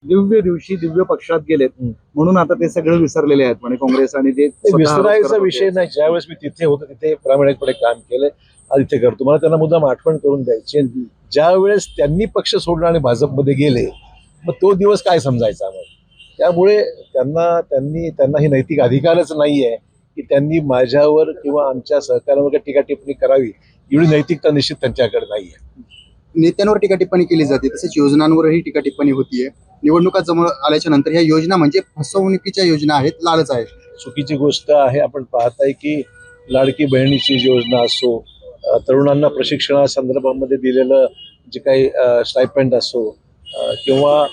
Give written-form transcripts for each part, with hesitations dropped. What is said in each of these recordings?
दिव्य दिवशी दिव्य पक्षात गेलेत म्हणून आता ते सगळं विसरलेले आहेत म्हणजे काँग्रेस आणि जे विसरायचा विषय नाही. ज्यावेळेस मी तिथे होतो तिथे प्रामाणिकपणे काम केलंय, आज इथे करतो. मला त्यांना मुद्दाम आठवण करून द्यायची. ज्या वेळेस त्यांनी पक्ष सोडला आणि भाजपमध्ये गेले, मग तो दिवस काय समजायचा आम्हाला. त्यामुळे त्यांना ही नैतिक अधिकारच नाहीये की त्यांनी माझ्यावर किंवा आमच्या सहकार्यावर टीका टिप्पणी करावी. एवढी नैतिकता निश्चित त्यांच्याकडे नाहीये. नेत्यांवर टीका टिप्पणी केली जाते, तसेच योजनांवरही टीका टिप्पणी होतीये. निवडणुका जवळ आल्याच्या नंतर ह्या योजना म्हणजे फसवणुकीच्या योजना आहेत, लालच आहे. चुकीची गोष्ट आहे. आपण पाहताय की लाडकी बहिणीची योजना असो, तरुणांना प्रशिक्षणासंदर्भामध्ये दिलेलं जे काही स्टायपेंड असो, किंवा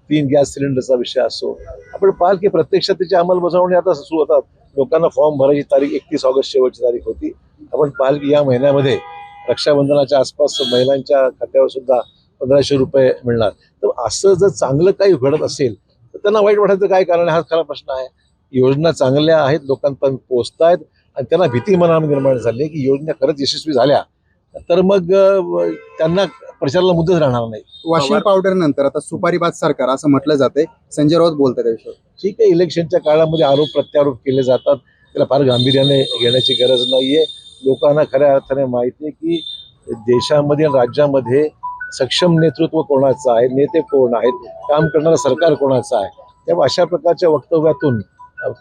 3 गॅस सिलेंडरचा विषय असो, आपण पाहाल की प्रत्यक्षात त्याची अंमलबजावणी आता सुरू होतात. लोकांना फॉर्म भरायची तारीख 31 ऑगस्ट शेवटची तारीख होती. आपण पाहाल की या महिन्यामध्ये रक्षाबंधनाच्या आसपास महिलांच्या खात्यावर सुद्धा 1500 रुपये मिळणार. तर असं जर चांगलं काही घडत असेल तर त्यांना वाईट वाटायचं काय कारण आहे, हा खरा प्रश्न आहे. योजना चांगल्या आहेत, लोकांपर्यंत पोहोचतायत आणि त्यांना भीती मनामध्ये निर्माण झाली की योजना खरंच यशस्वी झाल्या तर मग त्यांना प्रचाराला मुद्दाच राहणार नाही. वॉशिंग पावडर नंतर आता सुपारीबाज सरकार असं म्हटलं जाते. संजय राऊत बोलतात त्या विषयावर. ठीक आहे, इलेक्शनच्या काळामध्ये आरोप प्रत्यारोप केले जातात, त्याला फार गांभीर्याने घेण्याची गरज नाहीये. लोकांना खऱ्या अर्थाने माहिती आहे की देशामध्ये आणि राज्यामध्ये सक्षम नेतृत्व कोणाचं आहे, नेते कोण आहेत, काम करणारं सरकार कोणाचं आहे. तेव्हा अशा प्रकारच्या वक्तव्यातून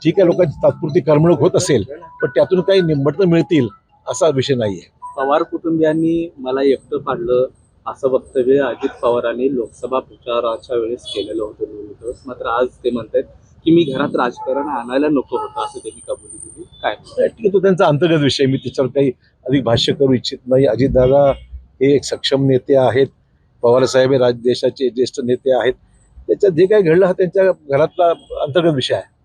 ठीक आहे लोकांची तात्पुरती करमणूक होत असेल, पण त्यातून काही निंबटं मिळतील असा विषय नाहीये. पवार कुटुंबियांनी मला एकटं पाडलं असं वक्तव्य अजित पवारांनी लोकसभा प्रचाराच्या वेळेस केलेलं होतं. मात्र आज ते म्हणतात की मी घरात राजकारण आणायला नको होतं असं त्यांनी कबुली दिली. काय ठीक आहे, तो त्यांचा अंतर्गत विषय, मी त्याच्यावर काही अधिक भाष्य करू इच्छित नाही. अजितदादा हे एक सक्षम नेते आहेत, पवारसाहेब हे देशाचे ज्येष्ठ नेते आहेत. त्याच्यात जे काही घडलं हा त्यांच्या घरातला अंतर्गत विषय आहे.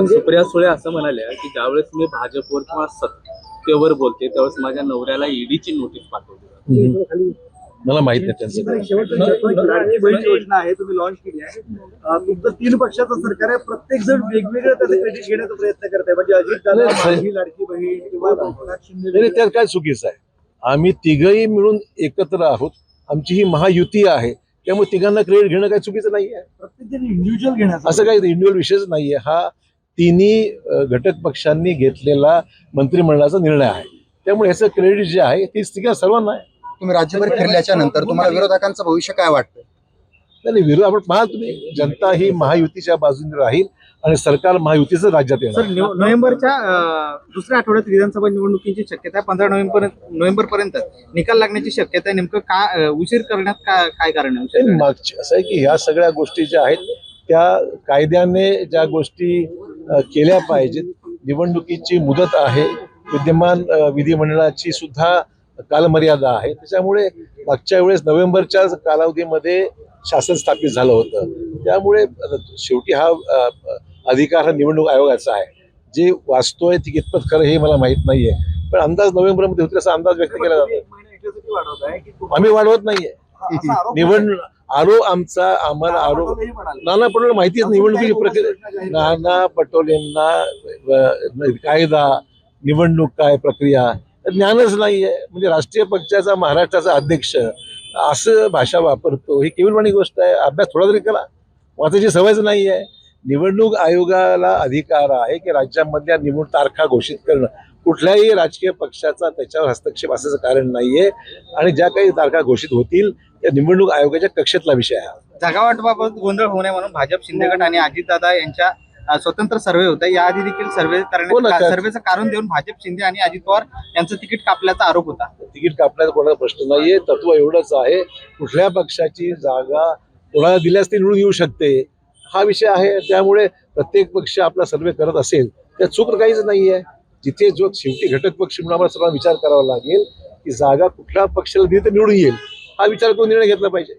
सुप्रिया सुळे असं म्हणाल्या की ज्यावेळेस मी भाजपवर किंवा सत्तेवर बोलते त्यावेळेस माझ्या नवऱ्याला ईडीची नोटीस पाठवली. मला माहित नाही त्यांचं. योजना आहे, तुम्ही लॉन्च केली आहे. तुमचं 3 पक्षाचं सरकार आहे, प्रत्येक जण वेगवेगळं त्याचं क्रेडिट घेण्याचा प्रयत्न करत आहे. म्हणजे अजित दादा, माझी लाडकी बहीण किंवा एकनाथ शिंदे. त्यात काय चुकीचं आहे. आम्ही तिघही मिळून एकत्र आहोत, आमची ही महायुती आहे, त्यामुळे तिघांना क्रेडिट घेणं काही चुकीचं नाही आहे. प्रत्येक जण इंडिव्हिज्युअल घेण्याचं असं काही इंडिव्हिज्युअल विषयच नाहीये. हा तिन्ही घटक पक्षांनी घेतलेला मंत्रिमंडळाचा निर्णय आहे. त्यामुळे ह्याचं क्रेडिट जे आहे ते तिघा सर्वांना आहे. तुम्ही राज्यभर फिरल्याच्या नंतर तुम्हाला विरोधकांचं भविष्य काय वाटतं? नाही, विरोध आपण पाहा, तुम्ही जनता ही महायुतीच्या बाजूने राहील आणि सरकार महायुतीचं राज्यात येणार. सर, नोव्हेंबरच्या दुसऱ्या आठवड्यात विधानसभा निवडणुकीची शक्यता आहे. 15 नोव्हेंबर पर्यंत निकाल लागण्याची शक्यता आहे. नेमकं का उशीर करण्यात काय कारण आहे? मागचे असं आहे की ह्या सगळ्या गोष्टी ज्या आहेत त्या कायद्याने ज्या गोष्टी केल्या पाहिजेत. निवडणुकीची मुदत आहे, विद्यमान विधिमंडळाची सुद्धा कालमर्यादा आहे. त्याच्यामुळे मागच्या वेळेस नोव्हेंबरच्या कालावधीमध्ये शासन स्थापित झालं होतं. त्यामुळे शेवटी हा अधिकार हा निवडणूक आयोगाचा आहे. जे वाचतोय ती कितपत खरं हे मला माहित नाहीये, पण अंदाज नोव्हेंबरमध्ये होतील असा अंदाज व्यक्त केला जातो. आम्ही वाढवत नाहीये. आम्हाला आरोप नाना पटोले माहितीच निवडणुकीची प्रक्रिया, नाना पटोलेंना कायदा, निवडणूक काय प्रक्रिया ज्ञानच नाहीये. म्हणजे राष्ट्रीय पक्षाचा महाराष्ट्राचा अध्यक्ष असं भाषा वापरतो, ही केविलवाणी गोष्ट आहे. अभ्यास थोडा तरी करा, वाचायची सवयच नाही आहे. निवडणूक आयोगाला अधिकार आहे की राज्यामधल्या निवडणूक तारखा घोषित करणं. कुठल्याही राजकीय पक्षाचा त्याच्यावर हस्तक्षेप असायचं कारण नाहीये. आणि ज्या काही तारखा घोषित होतील त्या निवडणूक आयोगाच्या कक्षेतला विषय आहे. जागा वाटपाबाबत गोंधळ होऊ नये म्हणून भाजप शिंदे गट आणि अजितदादा यांच्या स्वतंत्र सर्व्हे होता. याआधी देखील सर्व्हेचं कारण देऊन भाजप शिंदे आणि अजित पवार यांचं तिकीट कापल्याचा आरोप होता. तिकीट कापण्याचा कोणाचा प्रश्न नाहीये. तत्व एवढंच आहे, कुठल्या पक्षाची जागा कोणाला दिल्यास ती निवडून येऊ शकते हा विषय आहे. त्यामुळे प्रत्येक पक्ष आपला सर्व्हे करत असेल त्या चूक काहीच नाहीये. जिथे जो शेवटी घटक पक्ष म्हणून आम्हाला सर्वांना विचार करावा लागेल की जागा कुठल्या पक्षाला दिली तर निवडून येईल, हा विचार करून निर्णय घेतला पाहिजे.